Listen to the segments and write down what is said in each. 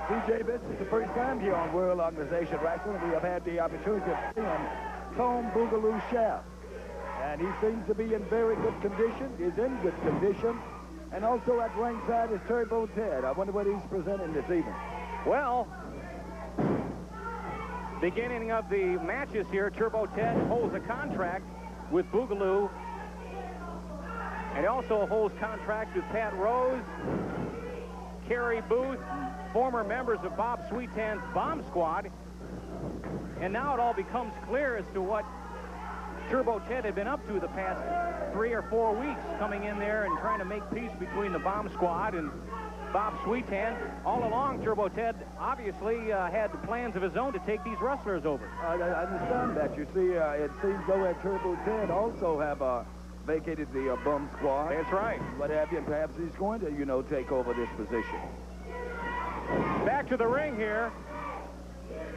TJ, this is the first time here on World Organization Wrestling we have had the opportunity of seeing Tom Boogaloo Shaft. And he seems to be in very good condition, is in good condition. And also at ringside is Turbo Ted. I wonder what he's presenting this evening. Well, beginning of the matches here, Turbo Ted holds a contract with Boogaloo. And he also holds contracts with Pat Rose, Kerry Booth, former members of Bob Sweetan's Bomb Squad. And now it all becomes clear as to what Turbo Ted had been up to the past 3 or 4 weeks, coming in there and trying to make peace between the Bomb Squad and Bob Sweetan. All along, Turbo Ted obviously had plans of his own to take these wrestlers over. I understand that. You see, it seems though that Turbo Ted also have vacated the Bomb Squad. That's right. What have you, and perhaps he's going to, you know, take over this position. Back to the ring here.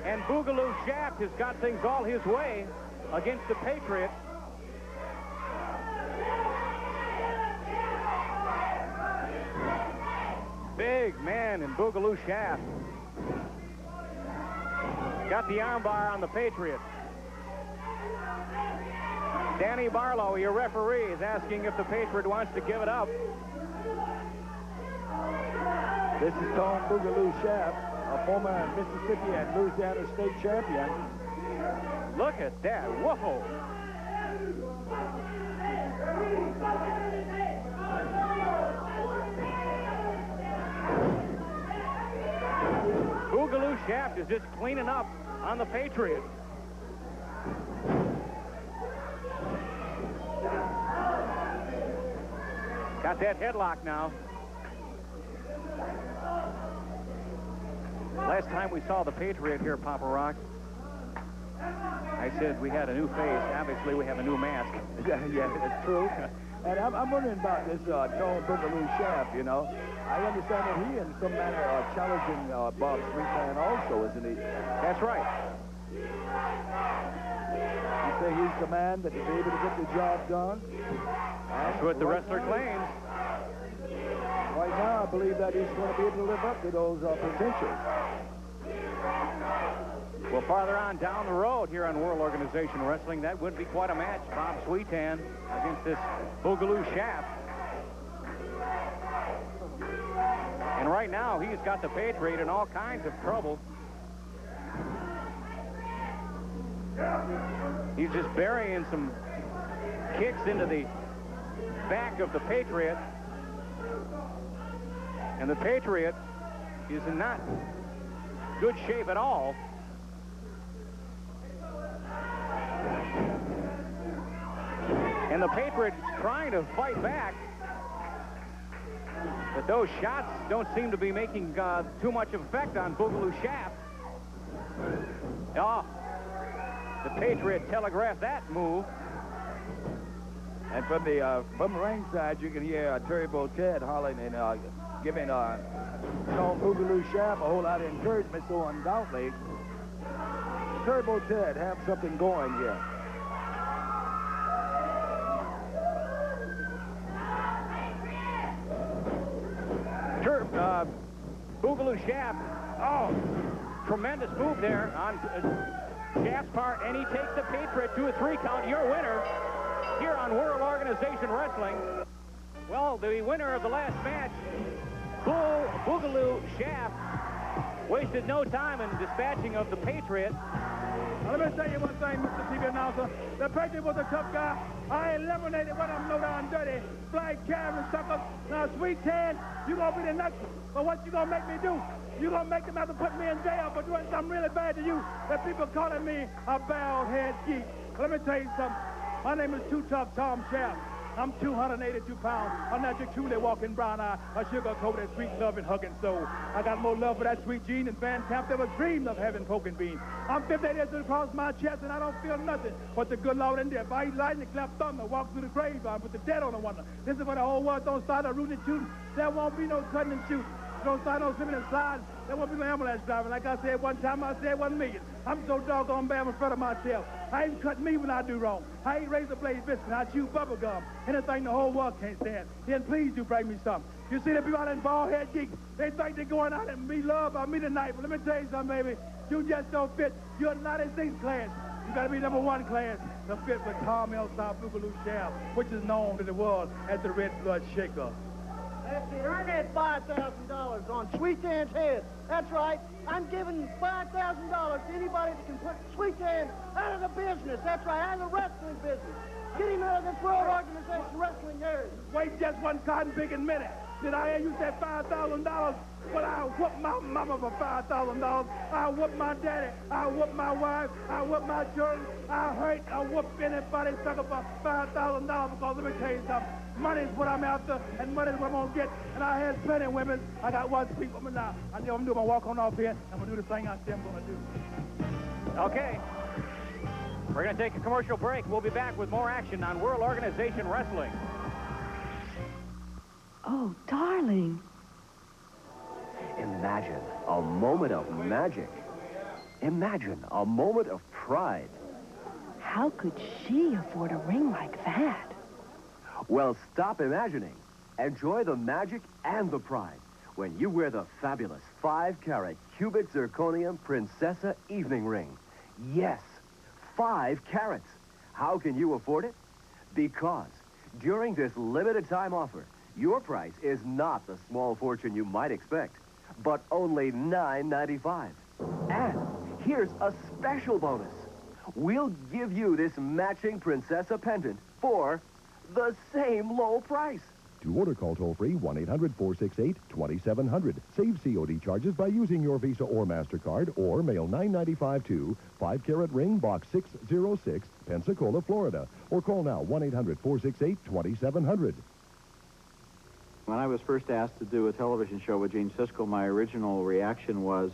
And Boogaloo Shaft has got things all his way against the Patriot. Big man in Boogaloo Shaft. Got the armbar on the Patriot. Danny Barlow, your referee, is asking if the Patriot wants to give it up. This is Tom Boogaloo Shaft, a former Mississippi and Louisiana state champion. Look at that. Whoa. Boogaloo Shaft is just cleaning up on the Patriot. Got that headlock now. Last time we saw the Patriot here, Papa Rock, I said we had a new face. Obviously, we have a new mask. Yeah, that's true. And I'm wondering about this Tom Boogaloo Shaft, you know. I understand that he, in some manner, challenging Bob Sweetan also, isn't he? That's right. You say he's the man that is able to get the job done? That's what the wrestler claims. Right now, I believe that he's going to be able to live up to those potentials. Well, farther on down the road here on World Organization Wrestling, that would be quite a match. Bob Sweetan against this Boogaloo Shaft. And right now, he's got the Patriot in all kinds of trouble. He's just burying some kicks into the back of the Patriot. And the Patriot is in not good shape at all. And the Patriot is trying to fight back. But those shots don't seem to be making too much effect on Boogaloo Shaft. Oh, the Patriot telegraphed that move. And from the ringside, you can hear Turbo Ted hollering and giving Tom Boogaloo Shaft a whole lot of encouragement. So undoubtedly, Turbo Ted have something going here. Boogaloo Shaft, oh, tremendous move there on Shaft's part, and he takes the Patriot to a 3 count. Your winner here on World Organization Wrestling. Well, the winner of the last match, Boogaloo Shaft, wasted no time in dispatching of the Patriot. Now, let me tell you one thing, Mr. TV announcer. The Patriot was a tough guy. I eliminated one of them low down dirty, flag carrying suckers. Now, Sweetan, you gonna be the next one. But what you gonna make me do? You gonna make them have to put me in jail for doing something really bad to you. That people calling me a bald-head geek. Let me tell you something. My name is Too Tough Tom Shaft. I'm 282 pounds. I'm not your truly walking brown eye, a sugar-coated, sweet-loving, hugging soul. I got more love for that sweet Gene than Van Camp ever dreamed of having poking beans. I'm 58 years across my chest, and I don't feel nothing but the good Lord in there. If I eat lightning, clap thunder, walk through the graveyard, put the dead on the wonder. This is when the whole world don't start a rooting and shooting. There won't be no cutting and shooting. Don't start no slipping and sliding. There won't be no ambulance driving. Like I said one time, I said 1 million. I'm so doggone bad in front of myself. I ain't cut me when I do wrong. I ain't razor blade biscuit. I chew bubble gum. Anything the whole world can't stand. Then please do bring me some. You see the people out in bald head geeks, they think they're going out and be loved by me tonight. But let me tell you something, baby. You just don't fit. You're 96 class. You got to be number 1 class to fit with Carmel South Boogaloo Sheriff, which is known to the world as the Red Blood Shaker. That's it. Earn that $5,000 on Sweet Tan's head. That's right. I'm giving $5,000 to anybody that can put Sweet Tan out of the business. That's right, out of the wrestling business. Get him out of this World Organization Wrestling area. Wait just one cotton picking minute. Did I hear you say $5,000? Well, I'll whoop my mama for $5,000. I'll whoop my daddy. I'll whoop my wife. I'll whoop my children. I'll whoop anybody sucker for $5,000 because let me tell you something. Money is what I'm after, and money is what I'm going to get. And I had plenty of women. I got one sweet woman now. I know I'm doing my walk on off here. I'm going to do the thing I say I'm going to do. Okay. We're going to take a commercial break. We'll be back with more action on World Organization Wrestling. Oh, darling. Imagine a moment of magic. Imagine a moment of pride. How could she afford a ring like that? Well, stop imagining. Enjoy the magic and the pride when you wear the fabulous 5-carat cubic zirconium Princessa evening ring. Yes, 5 carats. How can you afford it? Because during this limited time offer, your price is not the small fortune you might expect, but only $9.95. And here's a special bonus. We'll give you this matching Princessa pendant for the same low price. To order, call toll-free 1-800-468-2700. Save COD charges by using your Visa or MasterCard, or mail $9.95 to 5-carat ring, box 606, Pensacola, Florida. Or call now 1-800-468-2700. When I was first asked to do a television show with Gene Siskel, my original reaction was,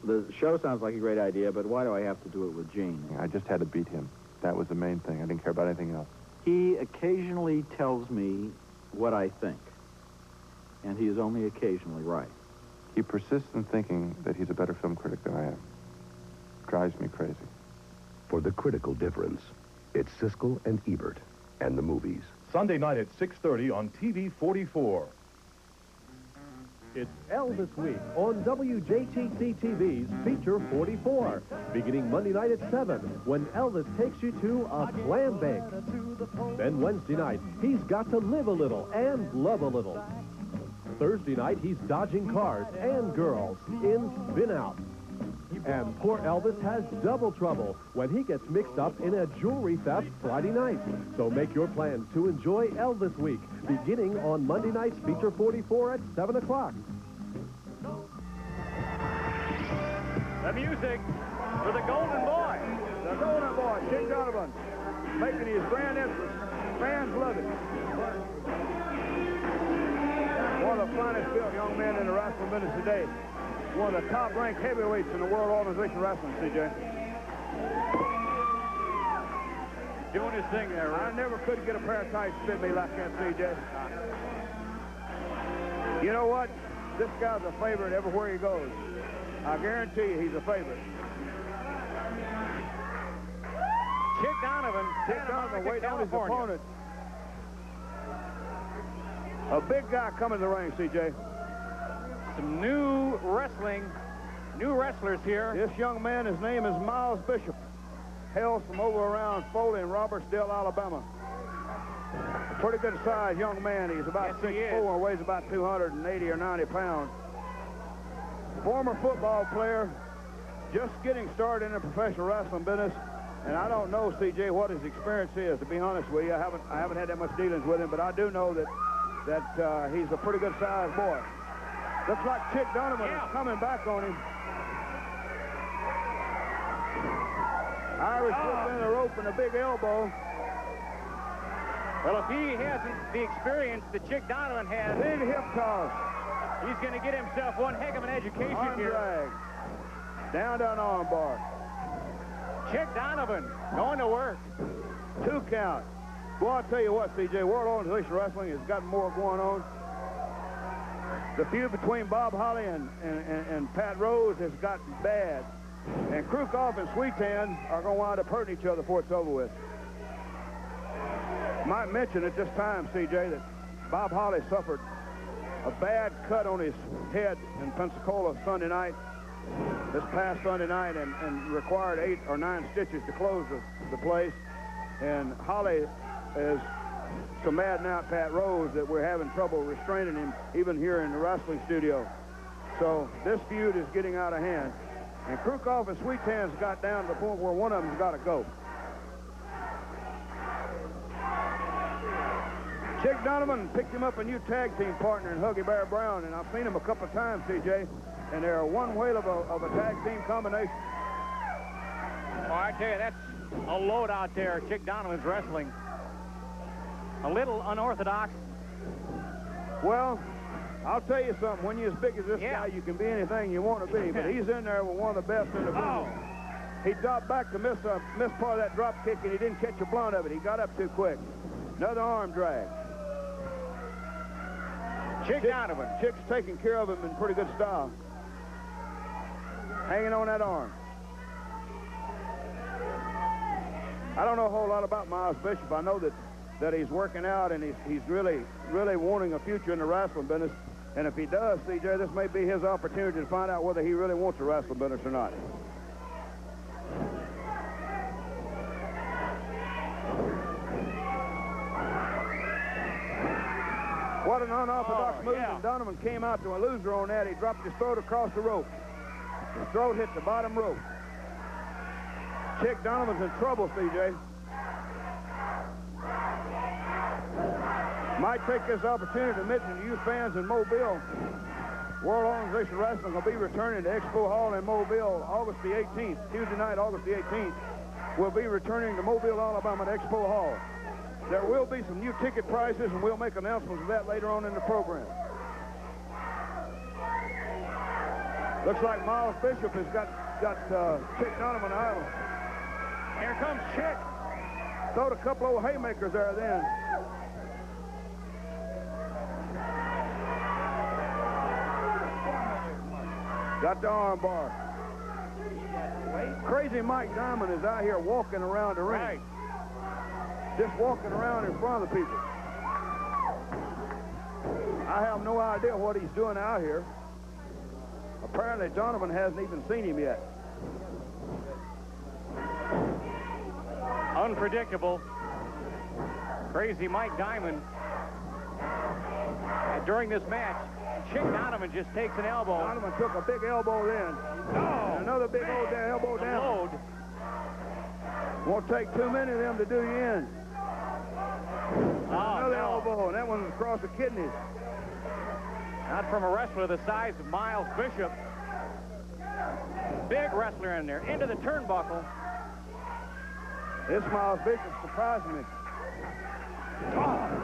the show sounds like a great idea, but why do I have to do it with Gene? I just had to beat him. That was the main thing. I didn't care about anything else. He occasionally tells me what I think, and he is only occasionally right. He persists in thinking that he's a better film critic than I am. Drives me crazy. For the critical difference, it's Siskel and Ebert and the movies. Sunday night at 6:30 on TV 44. It's Elvis Week on WJTC-TV's Feature 44, beginning Monday night at 7, when Elvis takes you to a clam bake. Then Wednesday night, he's got to live a little and love a little. Thursday night, he's dodging cars and girls in Spin Out. And poor Elvis has double trouble when he gets mixed up in a jewelry theft Friday night. So make your plans to enjoy Elvis Week, beginning on Monday night's Feature 44 at 7 o'clock. The music for the Golden Boy. The Golden Boy, Chick Donovan, making his grand entrance. Fans love it. One of the finest built young men in the wrestling business today. One of the top-ranked heavyweights in the World Organization Wrestling, C.J. Doing his thing there, I never could get a pair of tights fit me like that, C.J. You know what? This guy's a favorite everywhere he goes. I guarantee you he's a favorite. Chick Donovan waiting on his opponent. A big guy coming to the ring, C.J. Some new wrestlers here. This young man, his name is Miles Bishop. Hails from over around Foley in Robertsdale, Alabama. A pretty good sized young man. He's about 6'4" and weighs about 280 or 90 pounds. Former football player, just getting started in the professional wrestling business. And I don't know, C.J., what his experience is, to be honest with you. I haven't had that much dealings with him, but I do know that he's a pretty good sized boy. Looks like Chick Donovan is coming back on him. Irish puts in the rope and a big elbow. Well, if he hasn't the experience that Chick Donovan has, big hip toss. He's going to get himself one heck of an education arm here. Drag. Down arm bar. Chick Donovan going to work. 2 count. Well, I'll tell you what, C.J., World Organization Wrestling has got more going on. The feud between Bob Holly and Pat Rose has gotten bad. And Krukov and Sweet Tan are going to wind up hurting each other before it's over with. Might mention at this time, C.J., that Bob Holly suffered a bad cut on his head in Pensacola Sunday night, this past Sunday night, and required 8 or 9 stitches to close the place. And Holly is so mad now at Pat Rose that we're having trouble restraining him even here in the wrestling studio. So this feud is getting out of hand. And Krukoff and Sweet Hands got down to the point where one of them's got to go. Chick Donovan picked him up a new tag team partner in Huggy Bear Brown, and I've seen him a couple of times, CJ, and they're one whale of a tag team combination. Oh, I tell you, that's a load out there. Chick Donovan's wrestling. A little unorthodox. Well, I'll tell you something. When you're as big as this guy, you can be anything you want to be, but he's in there with one of the best in the business. He dropped back to miss part of that drop kick, and he didn't catch a blunt of it. He got up too quick. Another arm drag. Chick Donovan. Chick's taking care of him in pretty good style. Hanging on that arm. I don't know a whole lot about Miles Bishop. I know that he's working out, and he's really wanting a future in the wrestling business. And if he does, CJ, this may be his opportunity to find out whether he really wants the wrestling business or not. What an unorthodox move, and Donovan came out to a loser on that. He dropped his throat across the rope. His throat hit the bottom rope. Chick Donovan's in trouble, CJ. Might take this opportunity to mention to you fans in Mobile, World Organization of Wrestling will be returning to Expo Hall in Mobile August the 18th. Tuesday night, August the 18th. We'll be returning to Mobile, Alabama at Expo Hall. There will be some new ticket prices, and we'll make announcements of that later on in the program. Looks like Miles Bishop has got Chick Donovan idle. Here comes Chick. Throwed a couple old haymakers there then. Got the arm bar. Crazy Mike Diamond is out here walking around the ring. Right. Just walking around in front of the people. I have no idea what he's doing out here. Apparently, Donovan hasn't even seen him yet. Unpredictable. Crazy Mike Diamond. During this match, Chick Donovan just takes an elbow. Donovan took a big elbow then. And another big old elbow down. Load. Won't take too many of them to do you in. Another elbow, and that one was across the kidneys. Not from a wrestler the size of Miles Bishop. Big wrestler in there. Into the turnbuckle. This Miles Bishop surprised me.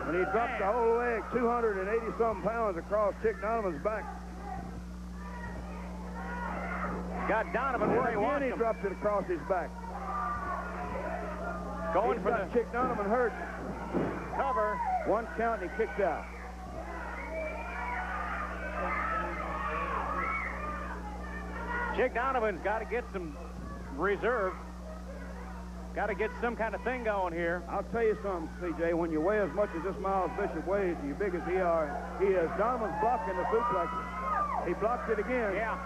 When he dropped the whole leg, 280-something pounds across Chick Donovan's back. Got Donovan where he wants him. He dropped it across his back. Going for the Chick Donovan hurt. Cover. One count and he kicked out. Chick Donovan's got to get some reserve. Got to get some kind of thing going here. I'll tell you something, CJ. When you weigh as much as this Miles Bishop weighs, you big as he is. Donovan's blocking the suplex. He blocked it again. Yeah.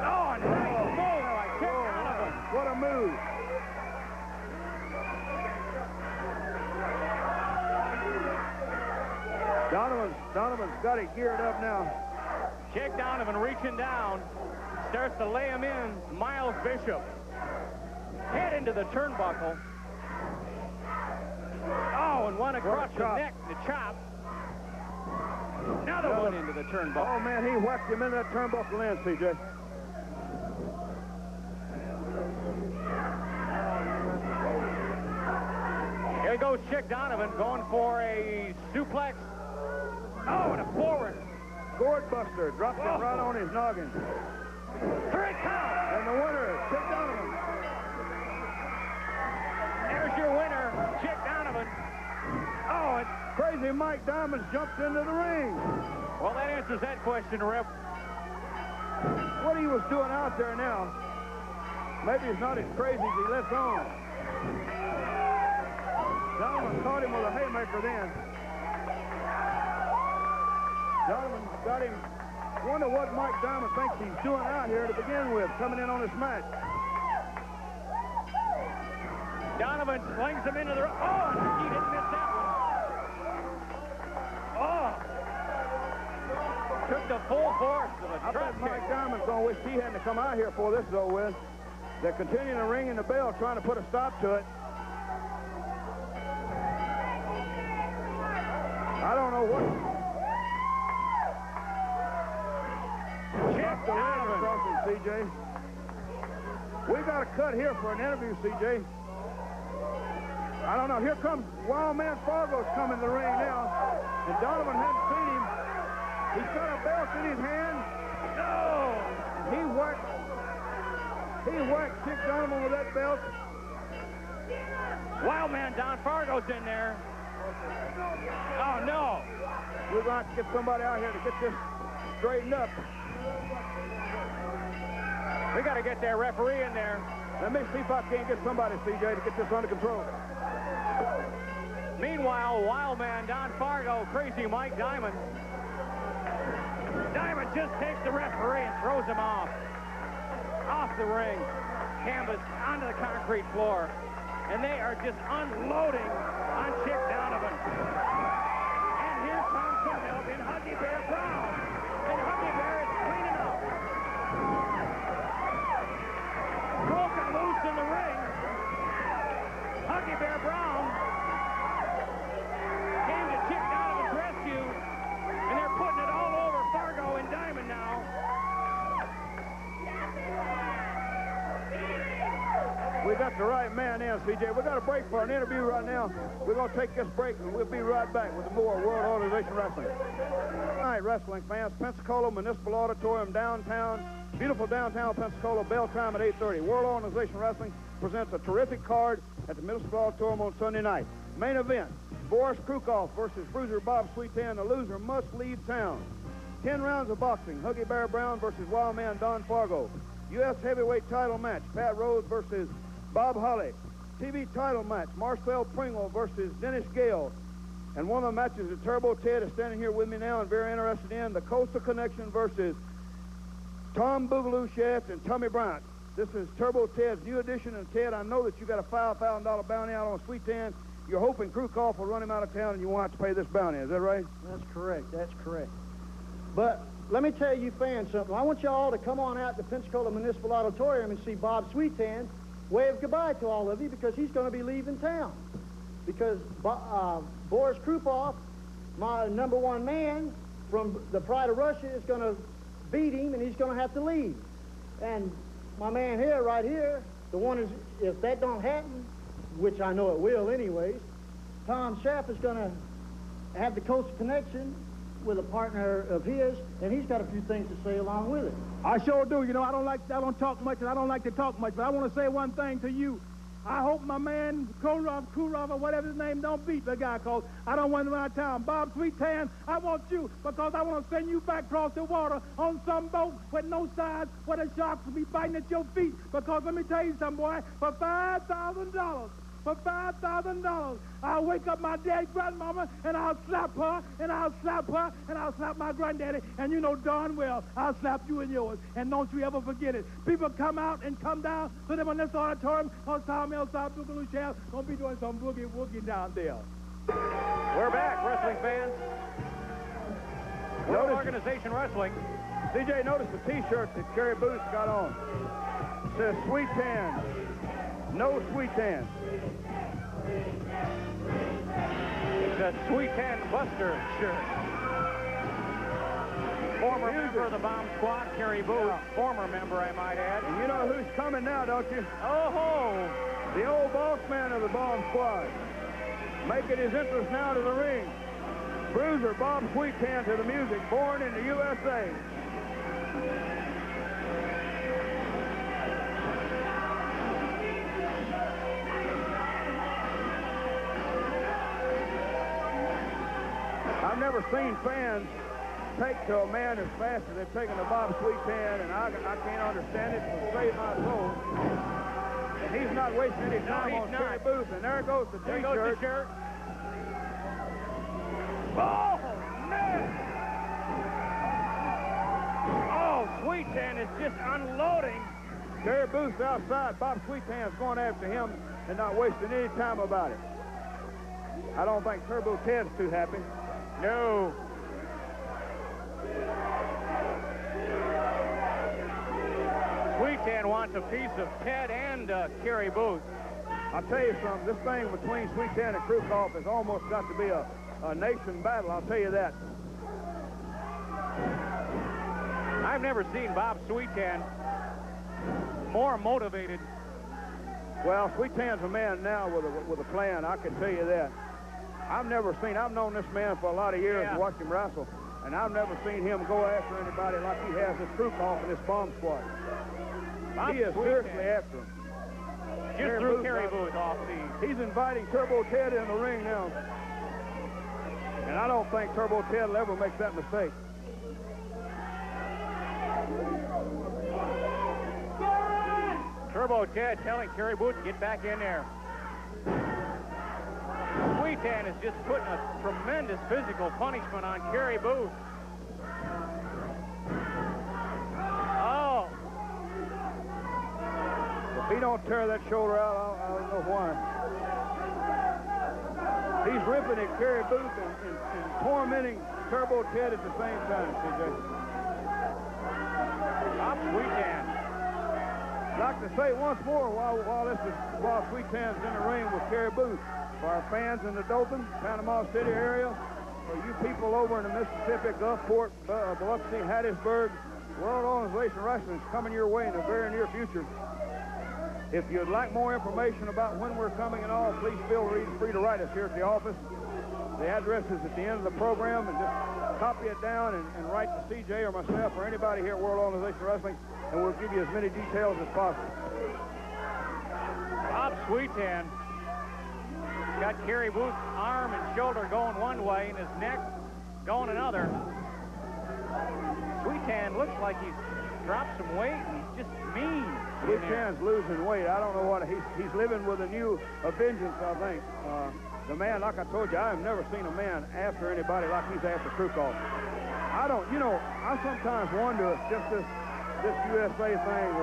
Oh, nice move by Chick Donovan. What a move. Donovan's got it geared up now. Chick Donovan reaching down, starts to lay him in. Miles Bishop. Head into the turnbuckle. Oh, and one across the neck, the chop. Another one into the turnbuckle. Oh, man, he whacked him into that turnbuckle in, CJ. Here goes Chick Donovan going for a suplex. Oh, and a forward. Gourd buster. Dropped it right on his noggin. 3 count. And the winner, Chick Donovan. There's your winner, Chick Donovan. Oh, and Crazy Mike Diamond jumped into the ring. Well, that answers that question, Rip. What he was doing out there now, maybe it's not as crazy as he lets on. Donovan caught him with a haymaker then. Donovan got him. Wonder what Mike Diamond thinks he's doing out here to begin with, coming in on this match. Donovan slings him into the... Oh, he didn't miss that one. Oh! Took the full force of a I drop bet kick. Mike Diamond's going to wish he hadn't come out here for this is over with. They're continuing to ring in the bell, trying to put a stop to it. I don't know what... Check the leg across him, CJ. We got a cut here for an interview, CJ. I don't know. Here comes Wild Man Fargo's coming to the ring now. And Donovan hadn't seen him. He's got a belt in his hand. No! He whacked Chick Donovan with that belt. Wild Man Don Fargo's in there. Oh, no. We're going to have to get somebody out here to get this straightened up. We got to get that referee in there. Let me see if I can't get somebody, CJ, to get this under control. Meanwhile, Wild Man Don Fargo, Crazy Mike Diamond. Diamond just takes the referee and throws him off the ring, canvas, onto the concrete floor. And they are just unloading on Chick Donovan. And here comes some help in Huggy Bear Brown. And Huggy Bear is cleaning up. Broken loose in the ring. Huggy Bear Brown came to Chick Donovan's rescue, and they're putting it all over Fargo and Diamond now. We got the right man in, CJ. We got a break for an interview right now. We're going to take this break, and we'll be right back with more World Organization Wrestling. All right, wrestling fans, Pensacola Municipal Auditorium downtown, beautiful downtown Pensacola, bell time at 8:30. World Organization Wrestling presents a terrific card at the Municipal Auditorium on Sunday night. Main event, Boris Krukov versus Bruiser Bob Sweetan. The loser must leave town. 10 rounds of boxing, Huggy Bear Brown versus Wild Man Don Fargo. U.S. heavyweight title match, Pat Rose versus Bob Holly. TV title match, Marcel Pringle versus Dennis Gale. And one of the matches that Turbo Ted is standing here with me now and very interested in, the Coastal Connection versus Tom Boogaloo Shaft and Tommy Bryant. This is Turbo Ted's new addition, and Ted, I know that you got a $5,000 bounty out on Sweetan. You're hoping Krukov will run him out of town and you want to pay this bounty. Is that right? That's correct. That's correct. But let me tell you fans something. I want you all to come on out to Pensacola Municipal Auditorium and see Bob Sweetan wave goodbye to all of you because he's going to be leaving town. Because Boris Krukov, my #1 man from the Pride of Russia, is going to beat him and he's going to have to leave. And my man here, right here, the one is, if that don't happen, which I know it will anyways, Tom Shaft is going to have the Coastal Connection with a partner of his, and he's got a few things to say along with it. I sure do. You know, I don't talk much, and I don't like to talk much, but I want to say one thing to you. I hope my man, Kurov, or whatever his name, don't beat the guy, because I don't want him out of town. Bob Sweetan, I want you, because I want to send you back across the water on some boat with no sides, where the sharks will be biting at your feet. Because let me tell you something, boy, for $5,000, I'll wake up my dead grandmama, and I'll slap her, and I'll slap her, and I'll slap my granddaddy, and you know darn well I'll slap you and yours. And don't you ever forget it. People come out and come down to them on this auditorium, on Tom Elside Boogaloo Shaft, gonna be doing some boogie-woogie down there. We're back, wrestling fans. World Organization Wrestling. CJ, notice the T-shirt that Kerry Booth got on. It says Sweetan. No Sweetan. It's a Sweetan Buster shirt. Former member of the Bomb Squad, Kerry Booth. Former member, I might add. And you know who's coming now, don't you? Oh-ho! The old boss man of the Bomb Squad. Making his entrance now to the ring. Bruiser Bob Sweetan to the music, born in the USA. I've never seen fans take to a man as fast as they've taken to Bob Sweetan, and I can't understand it, to save my soul. And he's not wasting any time on Kerry Booth, and there goes the T-shirt. There goes the shirt. Oh, man! Sweet-Tan is just unloading. Kerry Booth's outside. Bob Sweet-Tan's going after him and not wasting any time about it. I don't think Turbo Ted's too happy. No. Sweet-Tan wants a piece of Ted and Kerry Booth. I'll tell you something, this thing between Sweet-Tan and Krukov has almost got to be a nation battle, I'll tell you that. I've never seen Bob Sweet-Tan more motivated. Well, Sweet-Tan's a man now with a plan, I can tell you that. I've known this man for a lot of years and watched him wrestle, and I've never seen him go after anybody like he has this Krukov and this bomb squad. He is seriously after him. Just threw Kerry Booth off the... He's inviting Turbo Ted in the ring now. And I don't think Turbo Ted will ever make that mistake. Turbo Ted telling Kerry Booth to get back in there. Sweet-Tan is just putting a tremendous physical punishment on Kerry Booth. Oh. If he don't tear that shoulder out, I don't know why. He's ripping at Kerry Booth and tormenting Turbo Ted at the same time, CJ. Bob Sweet-Tan. I'd like to say once more while Sweet-Tan's in the ring with Kerry Booth, for our fans in the Dothan, Panama City area, for you people over in the Mississippi, Gulfport, Biloxi, Hattiesburg, World Organization Wrestling is coming your way in the very near future. If you'd like more information about when we're coming and all, please feel free to write us here at the office. The address is at the end of the program, and just copy it down and write to CJ or myself or anybody here at World Organization Wrestling, and we'll give you as many details as possible. Bob Sweet-Tan got Kerry Booth's arm and shoulder going one way and his neck going another. Sweet-Tan looks like he's dropped some weight and he's just mean. Sweet-Tan's losing weight. I don't know what he's living with a new vengeance, I think. The man, like I told you, I have never seen a man after anybody like he's after Krukov. I sometimes wonder if just this USA thing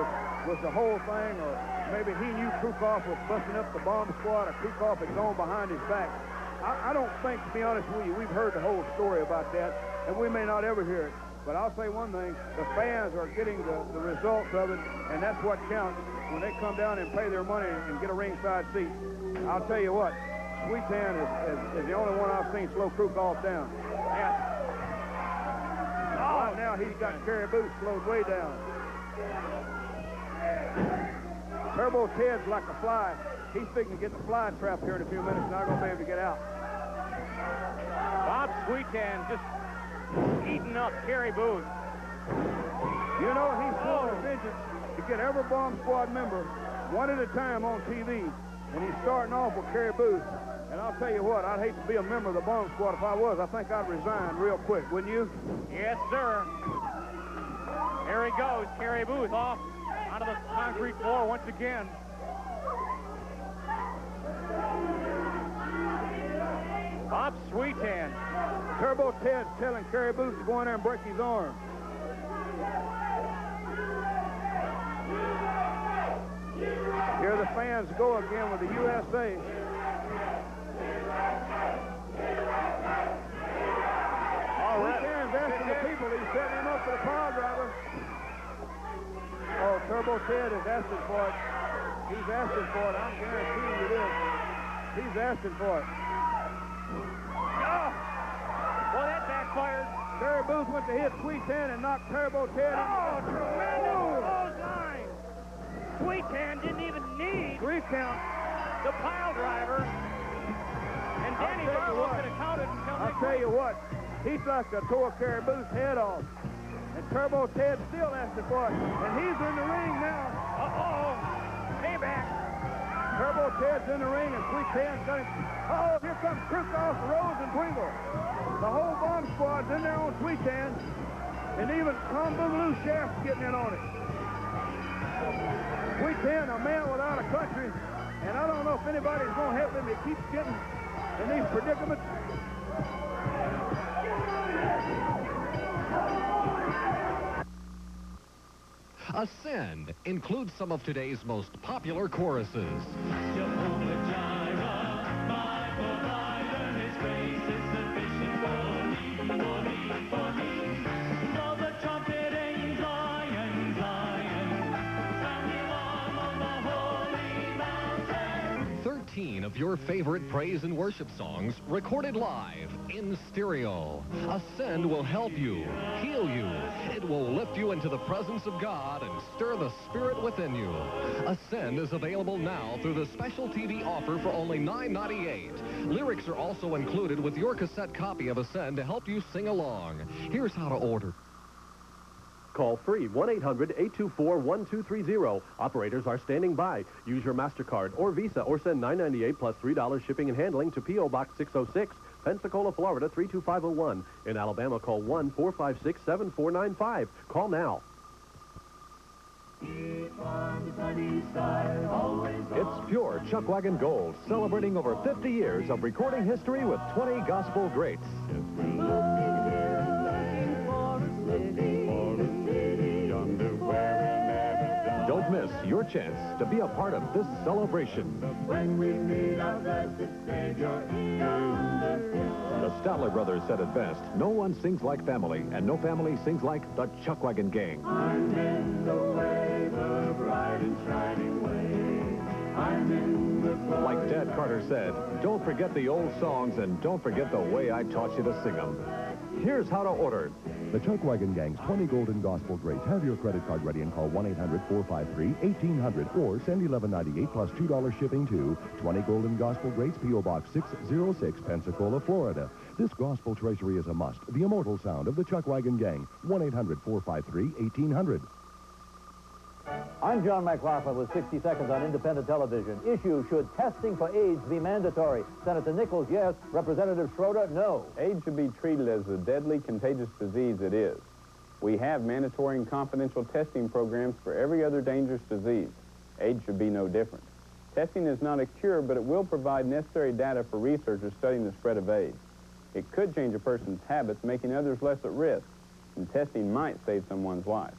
was the whole thing, or maybe he knew Krukov was busting up the bomb squad, or Krukov had gone behind his back. I don't think, to be honest with you, we've heard the whole story about that, and we may not ever hear it. But I'll say one thing, the fans are getting the results of it, and that's what counts when they come down and pay their money and get a ringside seat. I'll tell you what, Sweet-Tan is the only one I've seen slow Krukov down. Yeah. Right now, he's got Kerry Booth slowed way down. Turbo Ted's like a fly. He's fixing to get the fly trap here in a few minutes, not going to be able to get out. Bob Sweet-Tan just eating up Kerry Booth. You know, he's showing a vengeance to get every bomb squad member one at a time on TV, and he's starting off with Kerry Booth. And I'll tell you what, I'd hate to be a member of the bomb squad. If I was, I think I'd resign real quick, wouldn't you? Yes, sir. There he goes, Kerry Booth off onto the concrete floor once again. Bob Sweet-Tan. Turbo Ted's telling Kerry Booth to go in there and break his arm. Here the fans go again with the USA. Sweet-Tan's asking the people. He's setting him up for the pile driver. Oh, Turbo Ted is asking for it. He's asking for it. I'm guaranteeing you this. He's asking for it. Oh! Well, that backfired. Kerry Booth went to hit Sweet-Tan and knocked Turbo Ted in. Oh, tremendous clothesline. Sweet-Tan didn't even need 3 count. the pile driver. And Danny Barlow could have counted until I'll tell you what, he's like to tore Kerry Booth's head off. And Turbo Ted still asking for it. And he's in the ring now. Uh-oh. Payback. Turbo Ted's in the ring and Sweet-Tan's got him. Uh-oh, here comes Krukov, Rose, and Pringle. The whole bomb squad's in there on Sweet-Tan. And even Tom Boogaloo Shaft's getting in on it. Sweet-Tan, a man without a country. And I don't know if anybody's going to help him. He keeps getting in these predicaments. Ascend includes some of today's most popular choruses. Of your favorite praise and worship songs recorded live in stereo. Ascend will help you, heal you. It will lift you into the presence of God and stir the spirit within you. Ascend is available now through the special TV offer for only $9.98. Lyrics are also included with your cassette copy of Ascend to help you sing along. Here's how to order. Call free 1-800-824-1230. Operators are standing by. Use your MasterCard or Visa or send $9.98 plus $3 shipping and handling to P.O. Box 606, Pensacola, Florida 32501. In Alabama, call 1-456-7495. Call now. It's pure Chuck Wagon Gold, celebrating over 50 years of recording history with 20 gospel greats. Don't miss your chance to be a part of this celebration. When we meet our blessed Savior, the Statler brothers said it best, no one sings like family, and no family sings like the Chuck Wagon Gang. I'm in the way, the bright and shining way. I'm in the glory. Like Dad Carter said, don't forget the old songs and don't forget the way I taught you to sing them. Here's how to order. The Chuck Wagon Gang's 20 Golden Gospel Greats. Have your credit card ready and call 1-800-453-1800 or send $11.98 plus $2 shipping to 20 Golden Gospel Greats, P.O. Box 606, Pensacola, Florida. This gospel treasury is a must. The immortal sound of the Chuck Wagon Gang. 1-800-453-1800. I'm John McLaughlin with 60 Seconds on Independent Television. Issue: should testing for AIDS be mandatory? Senator Nichols, yes. Representative Schroeder, no. AIDS should be treated as the deadly, contagious disease it is. We have mandatory and confidential testing programs for every other dangerous disease. AIDS should be no different. Testing is not a cure, but it will provide necessary data for researchers studying the spread of AIDS. It could change a person's habits, making others less at risk, and testing might save someone's life.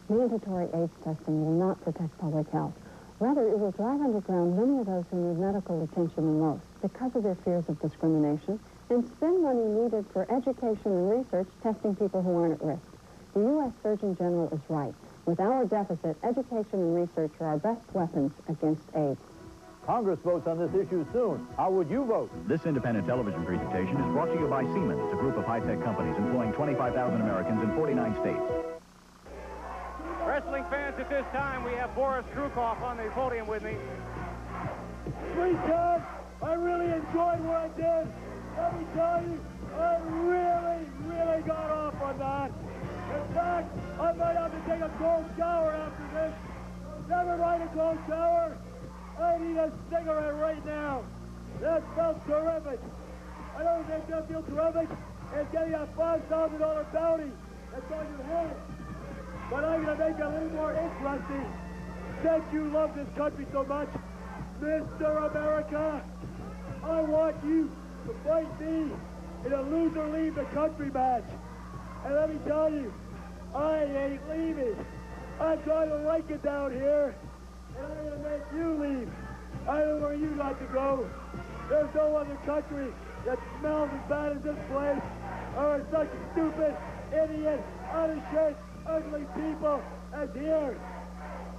Mandatory AIDS testing will not protect public health. Rather, it will drive underground many of those who need medical attention the most because of their fears of discrimination and spend money needed for education and research testing people who aren't at risk. The U.S. Surgeon General is right. With our deficit, education and research are our best weapons against AIDS. Congress votes on this issue soon. How would you vote? This independent television presentation is brought to you by Siemens, a group of high-tech companies employing 25,000 Americans in 49 states. Wrestling fans, at this time, we have Boris Krukov on the podium with me. Sweet God, I really enjoyed what I did. Let me tell you, I really got off on that. In fact, I might have to take a cold shower after this. Never mind a cold shower. I need a cigarette right now. That felt terrific. I don't think that feels terrific is getting a $5,000 bounty that's on your head. But I'm going to make it a little more interesting. Since you love this country so much, Mr. America, I want you to fight me in a loser leave the country match. And let me tell you, I ain't leaving. I'm trying to like it down here, and I'm going to make you leave. I know where you'd like to go. There's no other country that smells as bad as this place, or such stupid, idiot, out-of-shape, ugly people as here.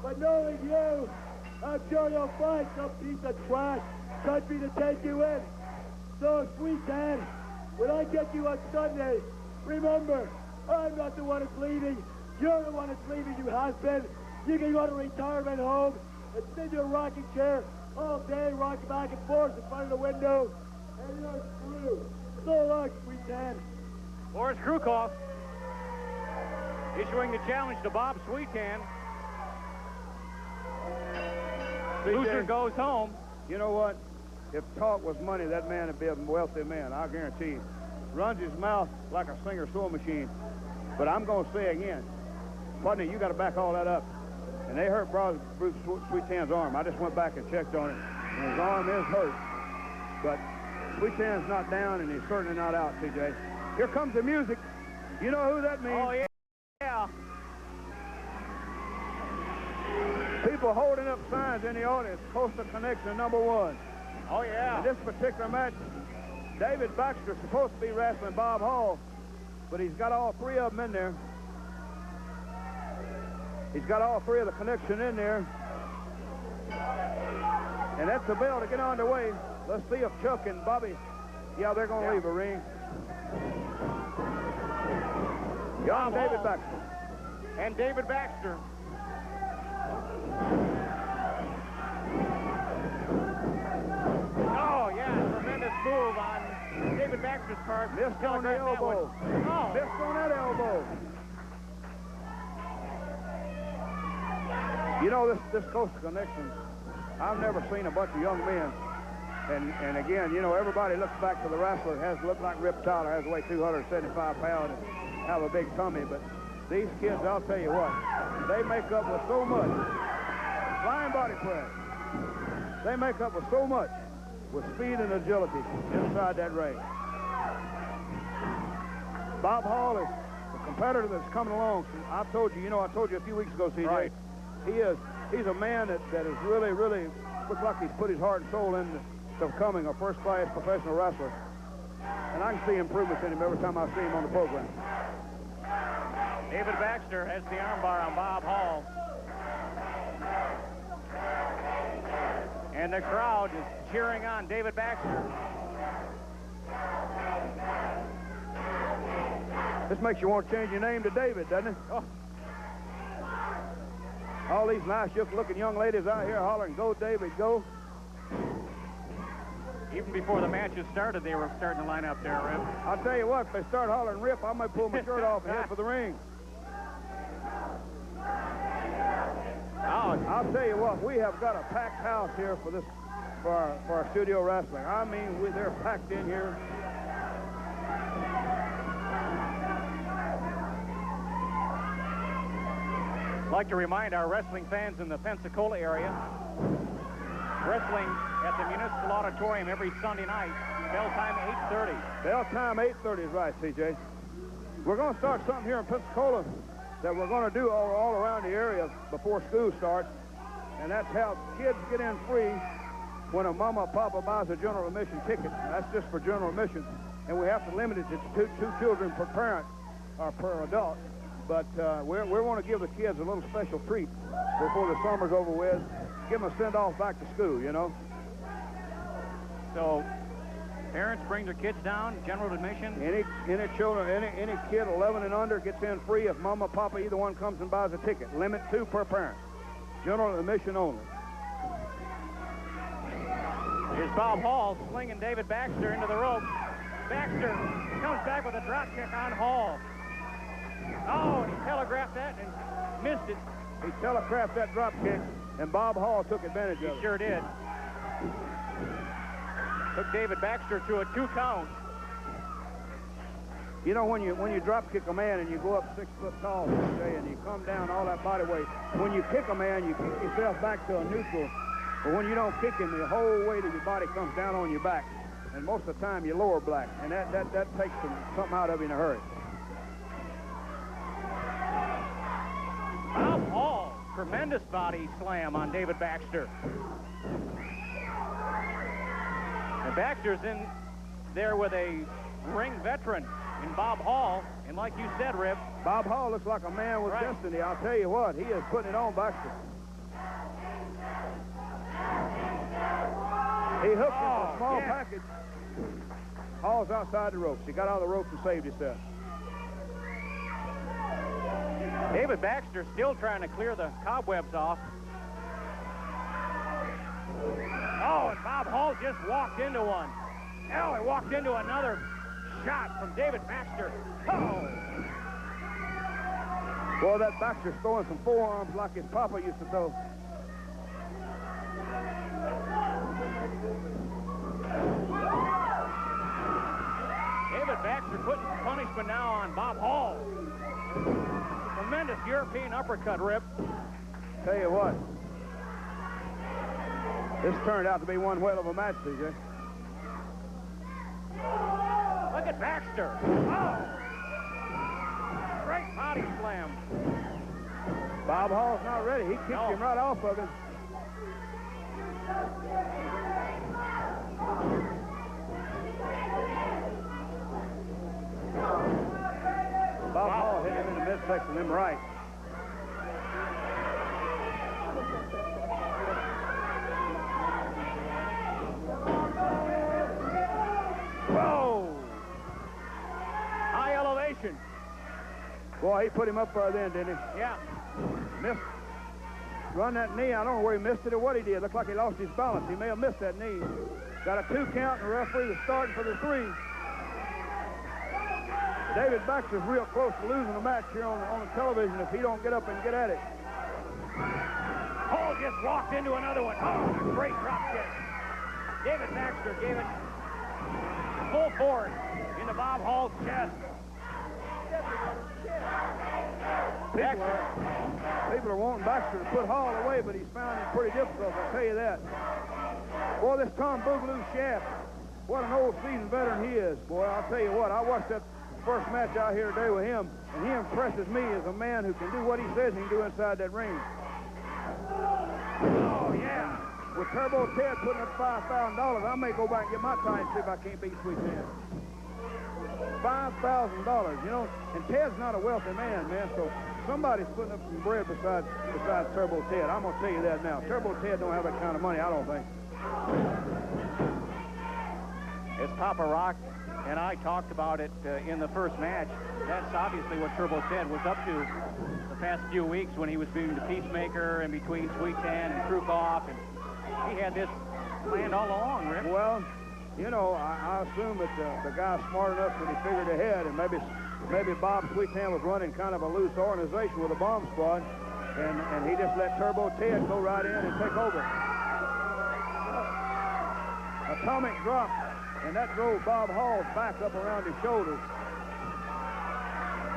But knowing you, I'm sure you'll find some piece of trash country to take you in. So, sweet Dad, when I get you on Sunday, remember, I'm not the one that's leaving. You're the one that's leaving, you has-been. You can go to retirement home and sit in your rocking chair all day, rocking back and forth in front of the window, and you're screwed. So long, sweet Dad. Boris Krukov issuing the challenge to Bob Sweetan. Loser goes home. You know what? If talk was money, that man would be a wealthy man, I guarantee you. Runs his mouth like a Singer sewing machine. But I'm going to say again, partner, you got to back all that up. And they hurt Bruce Sweetan's arm. I just went back and checked on it, and his arm is hurt. But Sweetan's not down, and he's certainly not out, TJ. Here comes the music. You know who that means? Oh, yeah. People holding up signs in the audience. Coastal Connection #1. Oh, yeah. In this particular match, David Baxter's supposed to be wrestling Bob Hall, but he's got all three of them in there. He's got all three of the Connection in there. And that's the bell to get underway. Let's see if Chuck and Bobby, yeah, they're going to leave a ring. Young David Baxter. And David Baxter. Oh, yeah, tremendous move on David Baxter's part. Missed on the elbow. Oh. Missed on that elbow. You know, this Coastal Connection, I've never seen a bunch of young men. And again, you know, everybody looks back to the wrestler has looked like Rip Tyler, has to weigh 275 pounds and have a big tummy. But these kids, I'll tell you what, they make up with so much. Flying body press. They make up with so much with speed and agility inside that ring. Bob Hall is the competitor that's coming along. I told you, I told you a few weeks ago, CJ. Right. He's a man that is really, really looks like he's put his heart and soul into becoming a first-class professional wrestler. And I can see improvements in him every time I see him on the program. David Baxter has the armbar on Bob Hall. And the crowd is cheering on David Baxter. This makes you want to change your name to David, doesn't it? Oh. All these nice, looking young ladies out here hollering, "Go, David, go." Even before the matches started, they were starting to line up there, Rip. I'll tell you what, if they start hollering Rip, I might pull my shirt off and head for the ring. I'll tell you what, we have got a packed house here for our studio wrestling. I mean, they're packed in here. I'd like to remind our wrestling fans in the Pensacola area, wrestling at the Municipal Auditorium every Sunday night, bell time 8:30. Bell time 8:30 is right, CJ. We're going to start something here in Pensacola that we're going to do all around the area before school starts, and that's how kids get in free when a mama or papa buys a general admission ticket. That's just for general admission, and we have to limit it to two children per parent or per adult. But we want to give the kids a little special treat before the summer's over with. Give them a send-off back to school, you know. So parents bring their kids down, general admission. Any children, any kid 11 and under gets in free if mama, papa, either one comes and buys a ticket. Limit 2 per parent. General admission only. Here's Bob Hall slinging David Baxter into the ropes. Baxter comes back with a drop kick on Hall. Oh, and he telegraphed that and missed it. He telegraphed that drop kick, and Bob Hall took advantage of it. He sure did. Took David Baxter to a 2 count. You know, when you drop kick a man and you go up 6 foot tall, and you come down all that body weight, when you kick a man, you kick yourself back to a neutral. But when you don't kick him, the whole weight of your body comes down on your back. And most of the time, you're lower back. And that takes something out of you in a hurry. Bob Hall, tremendous body slam on David Baxter. And Baxter's in there with a ring veteran in Bob Hall. And like you said, Rip, Bob Hall looks like a man with destiny. I'll tell you what, he is putting it on Baxter. He hooked him a small package. Hall's outside the ropes. He got out of the ropes and saved himself. David Baxter still trying to clear the cobwebs off. Oh, and Bob Hall just walked into one. Oh, he walked into another shot from David Baxter. Oh! Boy, that Baxter's throwing some forearms like his papa used to throw. David Baxter putting punishment now on Bob Hall. Tremendous European uppercut, Rip. Tell you what, this turned out to be one whale of a match, CJ. Look at Baxter. Oh! Great body slam. Bob Hall's not ready. He kicked him right off of him. Bob Hall hit him in the midsection, him right. Whoa! High elevation. Boy, he put him up then, didn't he? Yeah. Missed. Run that knee. I don't know where he missed it or what he did. Looked like he lost his balance. He may have missed that knee. Got a 2 count, and the referee was starting for the 3. David Baxter's real close to losing the match here on the television if he don't get up and get at it. Hall just walked into another one. Oh, great drop kick. David Baxter gave it full force into Bob Hall's chest. People are wanting Baxter to put Hall away, but he's found it pretty difficult, I'll tell you that. Boy, this Tom Boogaloo Shaft, what an old seasoned veteran he is. Boy, I'll tell you what, I watched that first match out here today with him, and he impresses me as a man who can do what he says he can do inside that ring. Oh, yeah. With Turbo Ted putting up $5,000, I may go back and get my tie and see if I can't beat Sweet Ted. $5,000, you know, and Ted's not a wealthy man, so somebody's putting up some bread besides Turbo Ted. I'm going to tell you that now. Turbo Ted don't have that kind of money, I don't think. As Papa Rock and I talked about it in the first match, that's obviously what Turbo Ted was up to the past few weeks when he was being the peacemaker in between Sweet Tan and Krukoff, and he had this planned all along, Rick. Well, you know, I assume that the guy's smart enough that he figured ahead, and maybe Bob Sweet Tan was running kind of a loose organization with a bomb squad, and he just let Turbo Ted go right in and take over. Atomic drop, and that drove Bob Hall's back up around his shoulders.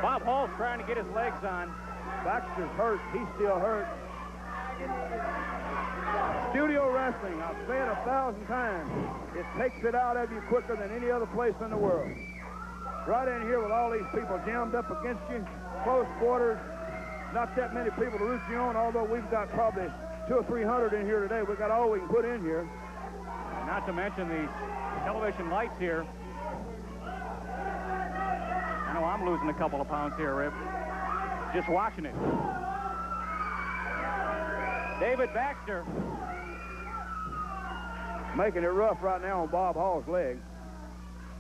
Bob Hall's trying to get his legs on. Baxter's hurt. He's still hurt. Studio wrestling, I've said 1,000 times, it takes it out of you quicker than any other place in the world. Right in here with all these people jammed up against you, close quarters, not that many people to root you on, although we've got probably 200 or 300 in here today. We've got all we can put in here. Not to mention the television lights here. I know I'm losing a couple of pounds here, Rip. Just watching it. David Baxter. Making it rough right now on Bob Hall's leg.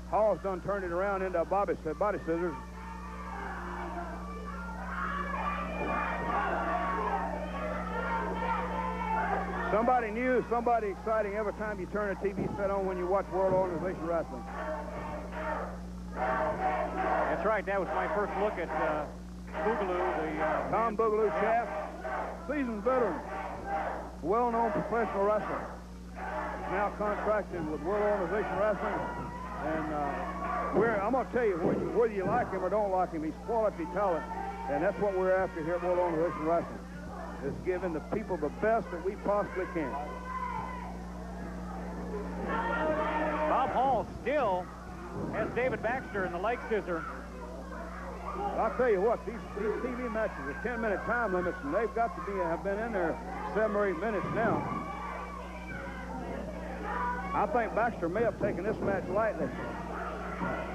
Hall's done turned it around into a body scissors. Somebody new, somebody exciting every time you turn a TV set on when you watch World Organization Wrestling. That's right. That was my first look at Boogaloo, Tom Boogaloo Shaft, seasoned veteran, well-known professional wrestler. Now contracted with World Organization Wrestling, and I'm going to tell you, whether you like him or don't like him, he's quality talent, and that's what we're after here at World Organization Wrestling, is giving the people the best that we possibly can. Bob Hall still has David Baxter in the leg scissor. I'll tell you what, these TV matches are 10-minute time limits, and they've got to have been in there 7 or 8 minutes now. I think Baxter may have taken this match lightly.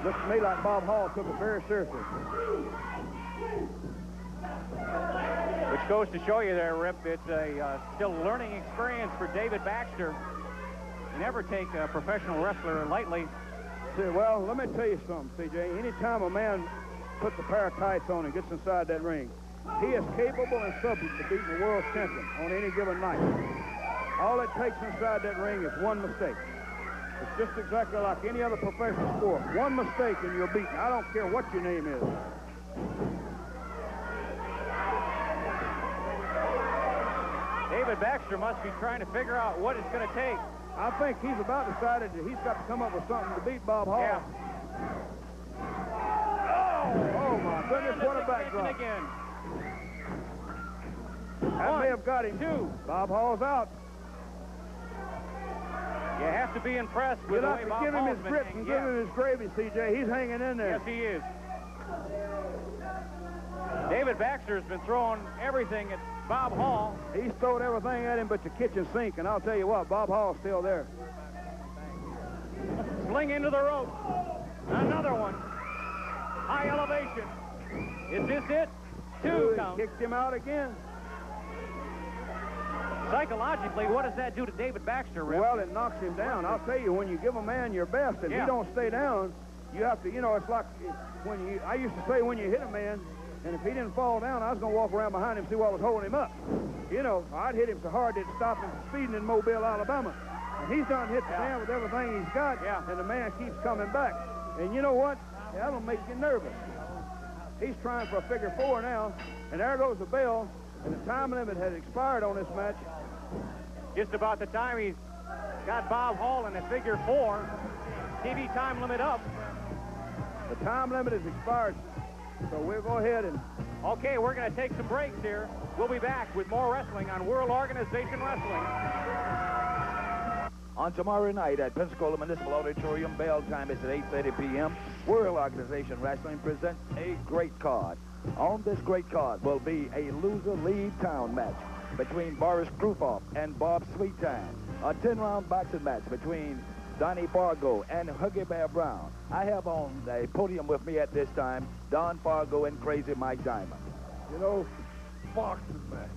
Looks to me like Bob Hall took it very seriously. Which goes to show you there, Rip, it's a still learning experience for David Baxter. You never take a professional wrestler lightly. See, well, let me tell you something, CJ. Anytime a man puts a pair of tights on and gets inside that ring, he is capable and subject to beating the world champion on any given night. All it takes inside that ring is one mistake. It's just exactly like any other professional sport. One mistake and you're beaten. I don't care what your name is. David Baxter must be trying to figure out what it's going to take. I think he's about decided that he's got to come up with something to beat Bob Hall. Yeah. Oh my goodness, what a backdrop. Again. That may have got him, too. Bob Hall's out. You have to be impressed with the way Bob give him Hall's his grits and give him his gravy, CJ. He's hanging in there. Yes, he is. David Baxter's been throwing everything at Bob Hall. He's thrown everything at him but your kitchen sink, and I'll tell you what, Bob Hall's still there. Sling into the rope. Another one. High elevation. Is this it? 2 count. Kicked him out again. Psychologically, what does that do to David Baxter, Rip? Well, it knocks him down. I'll tell you, when you give a man your best, if he don't stay down, you have to, you know, it's like when I used to say when you hit a man, and if he didn't fall down, I was going to walk around behind him and see what was holding him up. You know, I'd hit him so hard that it stopped him from speeding in Mobile, Alabama. And he's done hit the man with everything he's got, and the man keeps coming back. And you know what? That'll make you nervous. He's trying for a figure 4 now, and there goes the bell, and the time limit had expired on this match. Just about the time he's got Bob Hall in a figure 4. TV time limit up. The time limit is expired, so we'll go ahead and... Okay, we're going to take some breaks here. We'll be back with more wrestling on World Organization Wrestling. On tomorrow night at Pensacola Municipal Auditorium, bell time is at 8:30 p.m. World Organization Wrestling presents a great card. On this great card will be a loser leave town match between Boris Krupoff and Bob Sweettime. A 10-round boxing match between Donnie Fargo and Huggy Bear Brown. I have on the podium with me at this time Don Fargo and Crazy Mike Diamond. You know, boxing match.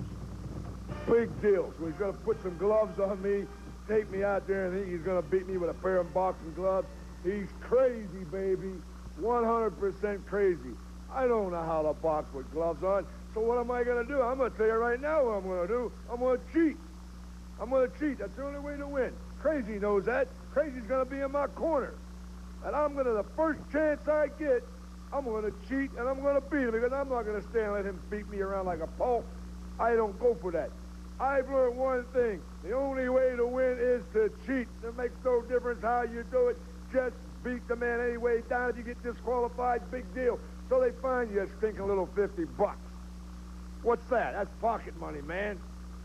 Big deal. So he's going to put some gloves on me, take me out there, and think he's going to beat me with a pair of boxing gloves. He's crazy, baby. 100% crazy. I don't know how to box with gloves on, so what am I going to do? I'm going to tell you right now what I'm going to do. I'm going to cheat. I'm going to cheat. That's the only way to win. Crazy knows that. Crazy's going to be in my corner. And I'm going to, the first chance I get, I'm going to cheat and I'm going to beat him, because I'm not going to stand and let him beat me around like a pulp. I don't go for that. I've learned one thing. The only way to win is to cheat. It makes no difference how you do it. Just beat the man anyway down. If you get disqualified, big deal. So they find you a stinking little $50. What's that? That's pocket money, man.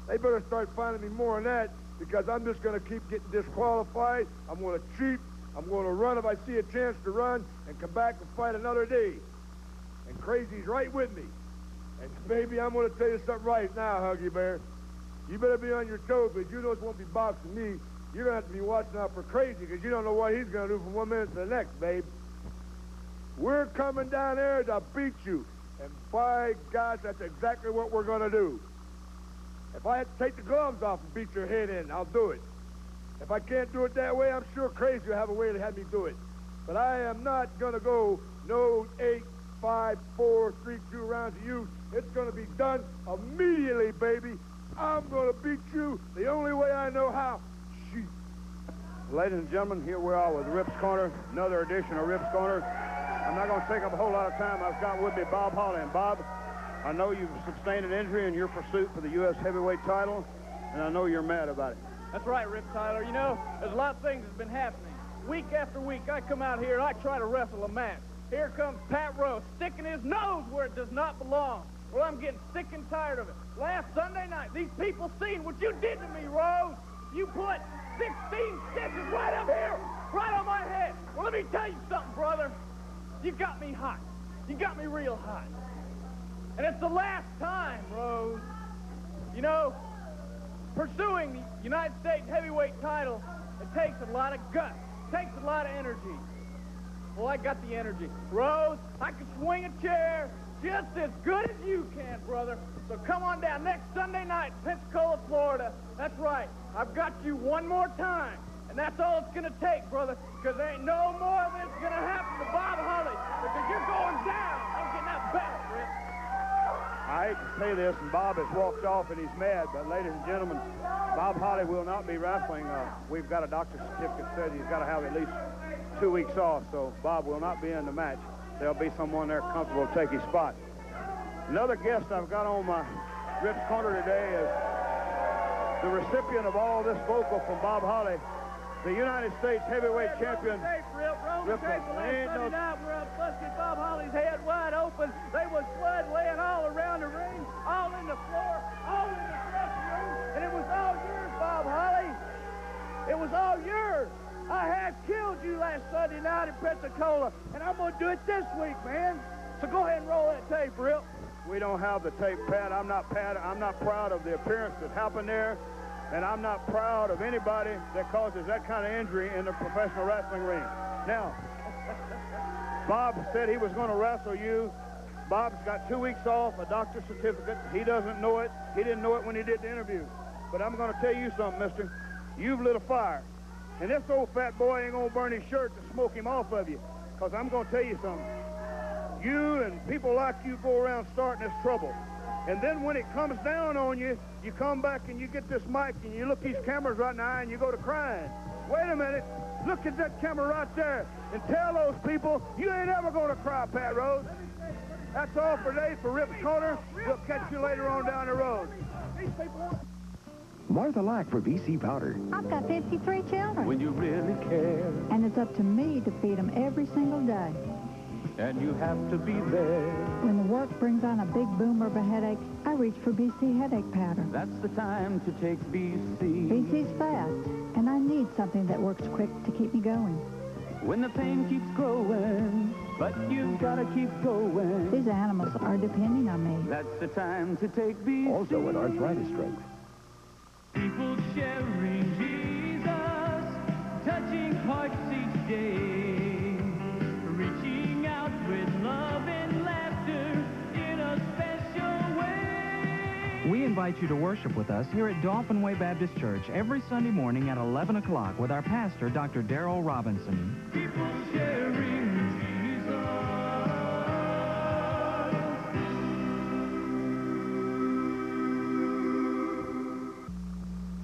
They better start finding me more than that, because I'm just going to keep getting disqualified. I'm going to cheat. I'm going to run if I see a chance to run and come back and fight another day. And Crazy's right with me. And baby, I'm going to tell you something right now, Huggy Bear. You better be on your toes, because you just won't be boxing me. You're going to have to be watching out for Crazy, because you don't know what he's going to do from 1 minute to the next, babe. We're coming down there to beat you. And by God, that's exactly what we're going to do. If I have to take the gloves off and beat your head in, I'll do it. If I can't do it that way, I'm sure Crazy will have a way to have me do it. But I am not going to go no 8, 5, 4, 3, 2 rounds of you. It's going to be done immediately, baby. I'm going to beat you the only way I know how. Shoot. Ladies and gentlemen, here we are with Rip's Corner, another edition of Rip's Corner. I'm not going to take up a whole lot of time. I've got with me Bob Holly. And Bob, I know you've sustained an injury in your pursuit for the U.S. heavyweight title, and I know you're mad about it. That's right, Rip Tyler. You know, there's a lot of things that's been happening. Week after week, I come out here and I try to wrestle a match. Here comes Pat Rose, sticking his nose where it does not belong. Well, I'm getting sick and tired of it. Last Sunday night, these people seen what you did to me, Rose. You put 16 stitches right up here, right on my head. Well, let me tell you something, brother. You got me hot. You got me real hot. And it's the last time, Rose. You know, pursuing the United States heavyweight title, it takes a lot of guts. It takes a lot of energy. Well, I got the energy. Rose, I can swing a chair just as good as you can, brother. So come on down next Sunday night, Pensacola, Florida. That's right. I've got you one more time. And that's all it's going to take, brother, because there ain't no more of it's going to happen to Bob Holly, because you're going down. I'm getting that belt, Rip. I hate to say this, and Bob has walked off and he's mad, but ladies and gentlemen, Bob Holly will not be wrestling. We've got a doctor's certificate that says he's got to have at least 2 weeks off, so Bob will not be in the match. There'll be someone there comfortable to take his spot. Another guest I've got on my Rip's Corner today is the recipient of all this vocal from Bob Holly, the United States heavyweight champion. Roman tape last Sunday night where I busted Bob Holly's head wide open. There was blood laying all around the ring, all in the floor, all in the dressing room, and it was all yours, Bob Holly. It was all yours. I had killed you last Sunday night in Pensacola, and I'm going to do it this week, man. So go ahead and roll that tape, Rip. We don't have the tape, Pat. I'm not proud of the appearance that happened there, and I'm not proud of anybody that causes that kind of injury in the professional wrestling ring. Now, Bob said he was going to wrestle you. Bob's got 2 weeks off, a doctor's certificate. He doesn't know it. He didn't know it when he did the interview. But I'm going to tell you something, mister. You've lit a fire. And this old fat boy ain't going to burn his shirt to smoke him off of you. Because I'm going to tell you something. You and people like you go around starting this trouble. And then when it comes down on you, you come back and you get this mic and you look these cameras right now and you go to crying. Wait a minute. Look at that camera right there and tell those people you ain't ever going to cry, Pat Rose. That's all for today for Rip Corner. We'll catch you later on down the road. Martha Lack for VC Powder. I've got 53 children. When you really care. And it's up to me to feed them every single day. And you have to be there. When the work brings on a big boomer of a headache, I reach for BC Headache Powder. That's the time to take BC. BC's fast, and I need something that works quick to keep me going. When the pain keeps growing, but you've got to keep going. These animals are depending on me. That's the time to take BC. Also an arthritis stroke. People sharing Jesus, touching hearts each day, reaching out with love and laughter in a special way. We invite you to worship with us here at Dauphin Way Baptist Church every Sunday morning at 11 o'clock with our pastor, Dr. Darrell Robinson. People sharing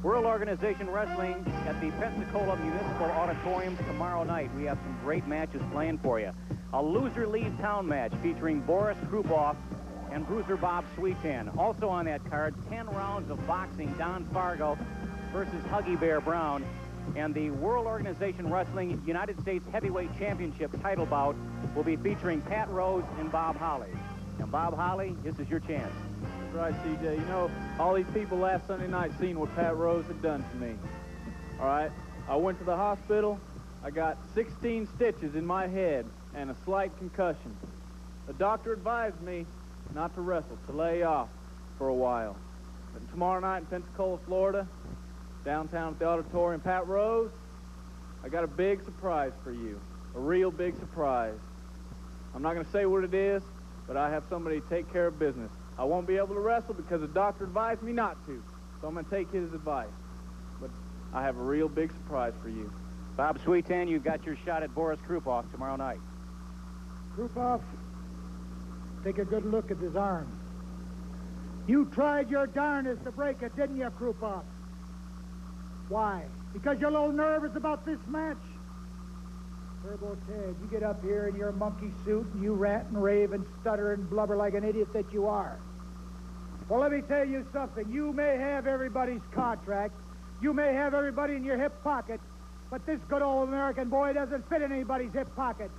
World Organization Wrestling at the Pensacola Municipal Auditorium tomorrow night. We have some great matches planned for you. A loser leaves town match featuring Boris Krupoff and Bruiser Bob Sweetan. Also on that card, 10 rounds of boxing, Don Fargo versus Huggy Bear Brown. And the World Organization Wrestling United States Heavyweight Championship title bout will be featuring Pat Rose and Bob Holly. And Bob Holly, this is your chance. Right, CJ. You know, all these people last Sunday night seen what Pat Rose had done to me. All right? I went to the hospital. I got 16 stitches in my head and a slight concussion. The doctor advised me not to wrestle, to lay off for a while. But tomorrow night in Pensacola, Florida, downtown at the auditorium, Pat Rose, I got a big surprise for you. A real big surprise. I'm not going to say what it is, but I have somebody to take care of business. I won't be able to wrestle because the doctor advised me not to. So I'm going to take his advice. But I have a real big surprise for you. Bob Sweetan, you've got your shot at Boris Krupoff tomorrow night. Krupoff, take a good look at his arm. You tried your darnest to break it, didn't you, Krupoff? Why? Because you're a little nervous about this match? Turbo Ted, you get up here in your monkey suit and you rant and rave and stutter and blubber like an idiot that you are. Well, let me tell you something. You may have everybody's contract. You may have everybody in your hip pocket, but this good old American boy doesn't fit in anybody's hip pocket.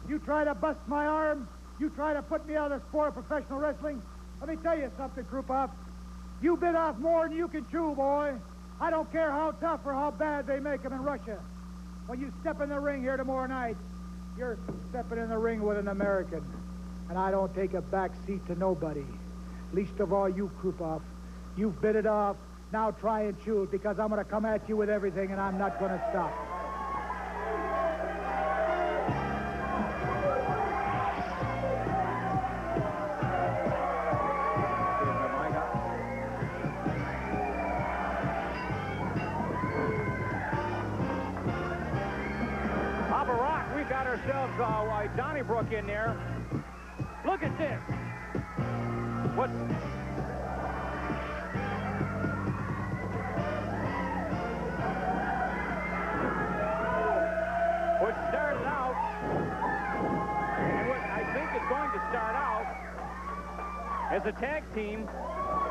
You try to bust my arm. You try to put me out of the sport of professional wrestling. Let me tell you something, Krupoff. You bit off more than you can chew, boy. I don't care how tough or how bad they make them in Russia. When you step in the ring here tomorrow night, you're stepping in the ring with an American. And I don't take a back seat to nobody. Least of all you, Krupoff. You've bit it off. Now try and chew it, because I'm going to come at you with everything, and I'm not going to stop. Ourselves Donnybrook in there. Look at this. What started out, and what I think is going to start out as a tag team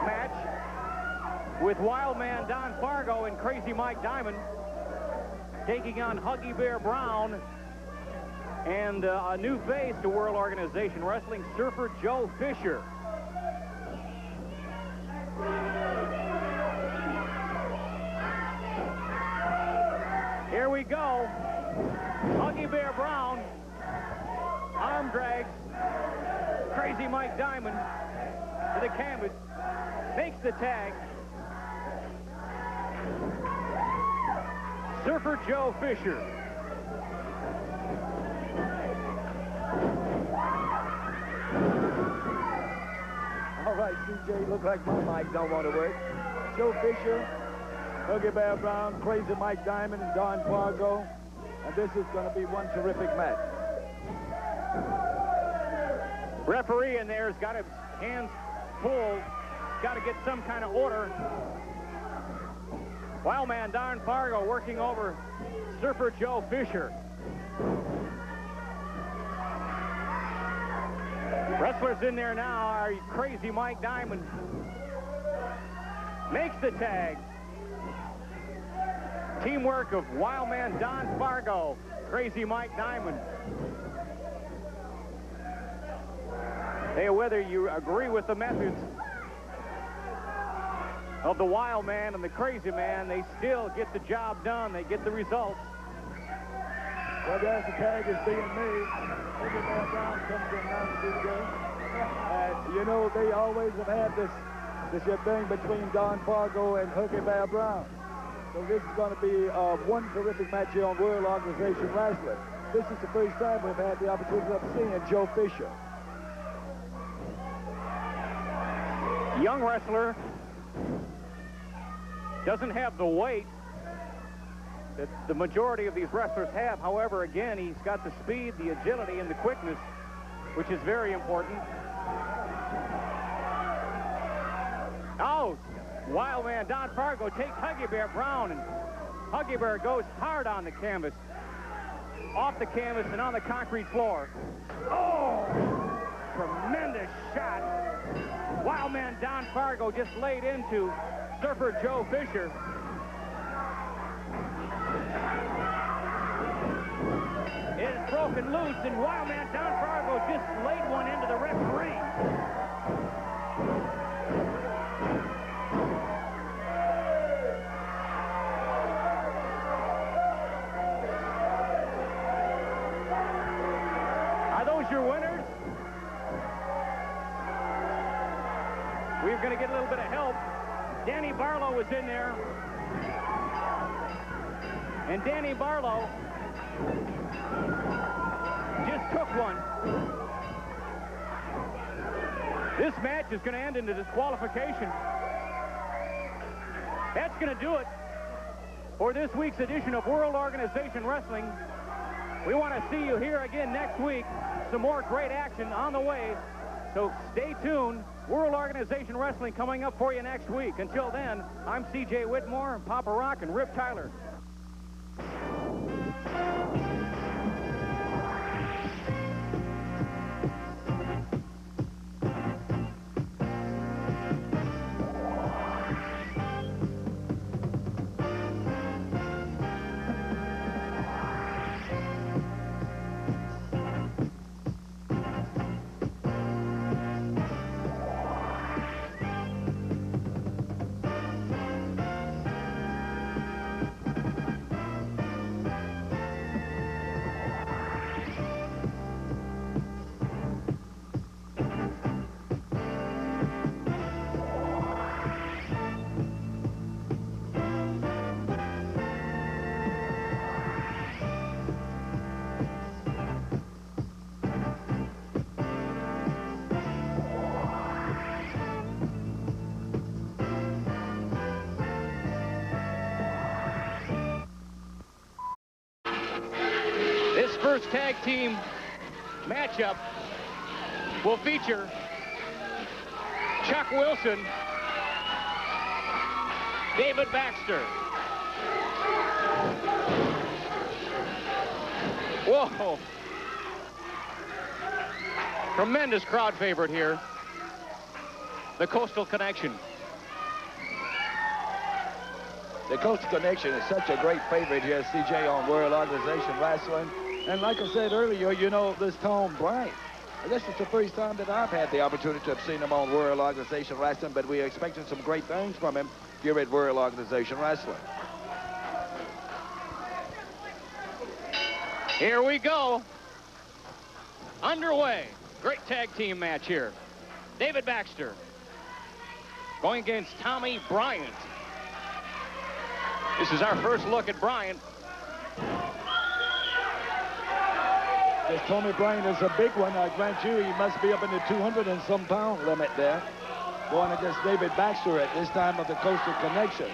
match with Wildman Don Fargo and Crazy Mike Diamond taking on Huggy Bear Brown and a new face to World Organization Wrestling, Surfer Joe Fisher. Here we go. Huggy Bear Brown, arm drags, Crazy Mike Diamond. to the canvas, makes the tag. Surfer Joe Fisher. All right, CJ, look like my mic don't want to work. Joe Fisher, Huggy Bear Brown, Crazy Mike Diamond, and Don Fargo. And this is going to be one terrific match. Referee in there has got his hands full. Got to get some kind of order. Wildman Don Fargo working over Surfer Joe Fisher. Wrestlers in there now are Crazy Mike Diamond. Makes the tag. Teamwork of Wildman Don Fargo, Crazy Mike Diamond. Hey, whether you agree with the methods of the Wild Man and the Crazy Man, they still get the job done. They get the results. Well, as the tag is being made, Huggy Bear Brown comes in now to the game. You know, they always have had this thing between Don Fargo and Huggy Bear Brown. So this is going to be one terrific match here on World Organization Wrestling. This is the first time we've had the opportunity of seeing Joe Fisher. Young wrestler, doesn't have the weight that the majority of these wrestlers have. However, again, he's got the speed, the agility, and the quickness, which is very important. Oh, Wildman Don Fargo takes Huggy Bear Brown, and Huggy Bear goes hard on the canvas, off the canvas and on the concrete floor. Oh, tremendous shot. Wildman Don Fargo just laid into Surfer Joe Fisher. It is broken loose, and Wildman Don Fargo just laid one into the referee. Are those your winners? We're going to get a little bit of help. Danny Barlow was in there. And Danny Barlow just took one. This match is going to end in a disqualification. That's going to do it for this week's edition of World Organization Wrestling. We want to see you here again next week. Some more great action on the way. So stay tuned. World Organization Wrestling coming up for you next week. Until then, I'm C.J. Whitmore, Papa Rock, and Rip Tyler. First tag team matchup will feature Chuck Wilson, David Baxter. Whoa. Tremendous crowd favorite here. The Coastal Connection. The Coastal Connection is such a great favorite here, CJ, on World Organization Wrestling. And like I said earlier, you know, this Tom Bryant, this is the first time that I've had the opportunity to have seen him on World Organization Wrestling, but we're expecting some great things from him here at World Organization Wrestling. Here we go. Underway. Great tag team match here. David Baxter, going against Tommy Bryant. This is our first look at Bryant. This Tommy Bryant is a big one. I grant you, he must be up in the 200 and some pound limit there. Going against David Baxter at this time of the Coastal Connection.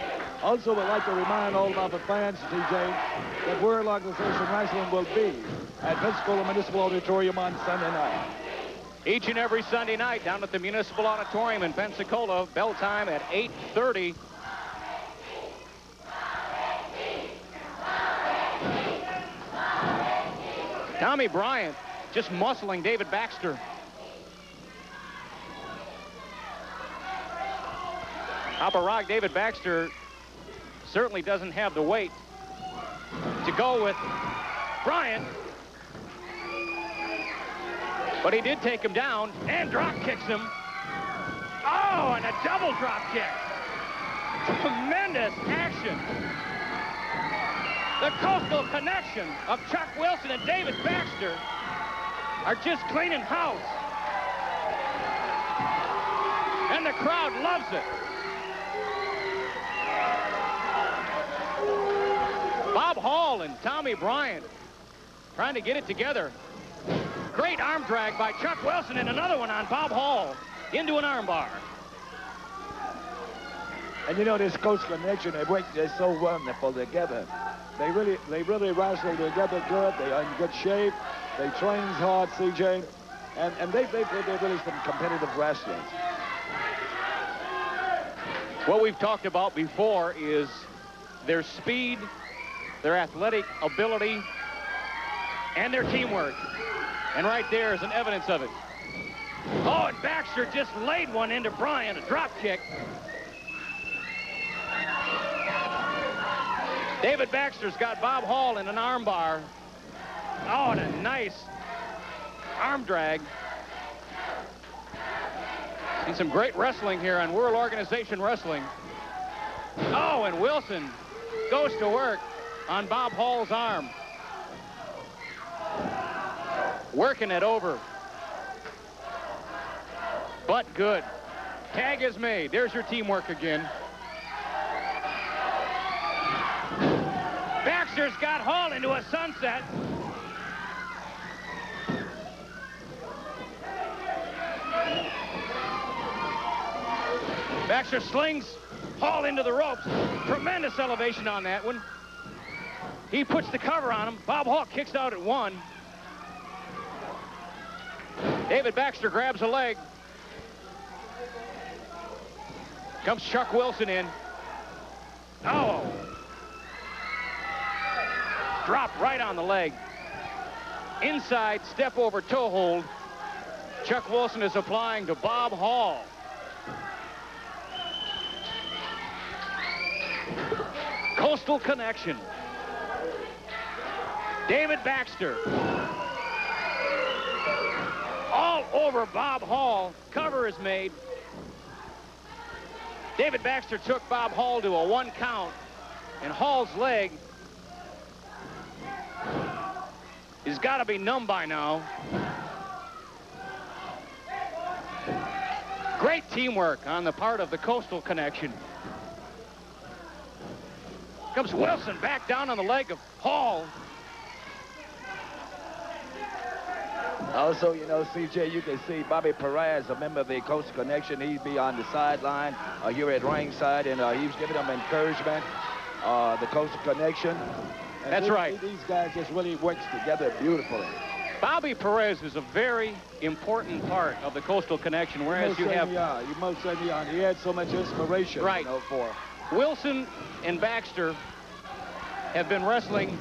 Also, would like to remind all of our fans, TJ, that World Organization Wrestling will be at Pensacola Municipal Auditorium on Sunday night. Each and every Sunday night down at the Municipal Auditorium in Pensacola. Bell time at 8:30. Tommy Bryant just muscling David Baxter. Upper Rock, David Baxter certainly doesn't have the weight to go with Bryant. But he did take him down and drop kicks him. Oh, and a double drop kick. Tremendous action. The Coastal Connection of Chuck Wilson and David Baxter are just cleaning house. And the crowd loves it. Bob Hall and Tommy Bryant trying to get it together. Great arm drag by Chuck Wilson and another one on Bob Hall into an arm bar. And you know, this Coastal Connection, they work just so wonderful together. They really wrestle together good. They are in good shape. They train hard, CJ. And they're really some competitive wrestlers. What we've talked about before is their speed, their athletic ability, and their teamwork. And right there is an evidence of it. Oh, and Baxter just laid one into Bryant, a drop kick. David Baxter's got Bob Hall in an arm bar. Oh, and a nice arm drag. And some great wrestling here on World Organization Wrestling. Oh, and Wilson goes to work on Bob Hall's arm. Working it over. But good. Tag is made. There's your teamwork again. Baxter's got Hall into a sunset. Baxter slings Hall into the ropes. Tremendous elevation on that one. He puts the cover on him. Bob Hall kicks out at one. David Baxter grabs a leg. Comes Chuck Wilson in. Oh. Drop right on the leg. Inside step over toe hold. Chuck Wilson is applying to Bob Hall. Coastal Connection. David Baxter. All over Bob Hall. Cover is made. David Baxter took Bob Hall to a 1 count, and Hall's leg has got to be numb by now. Great teamwork on the part of the Coastal Connection. Comes Wilson back down on the leg of Hall. Also, you know, CJ, you can see Bobby Perez, a member of the Coastal Connection. He'd be on the sideline here at ringside, and he's giving them encouragement. The Coastal Connection. And That's right. These guys just really works together beautifully. Bobby Perez is a very important part of the Coastal Connection, whereas you have... You most certainly are. He had so much inspiration, right. You know, for... Wilson and Baxter have been wrestling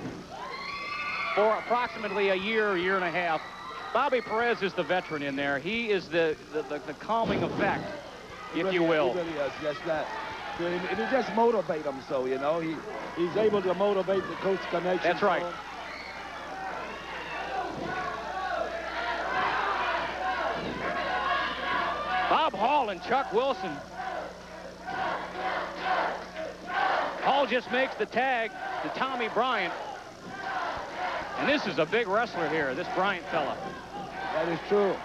for approximately a year and a half. Bobby Perez is the veteran in there. He is the calming effect, if you will. He really is, just that. And he just motivate them, so, you know, he's able to motivate the Coastal Connection. That's right. Bob Hall and Chuck Wilson. Hall just makes the tag to Tommy Bryant. And this is a big wrestler here, this Bryant fella. That is true.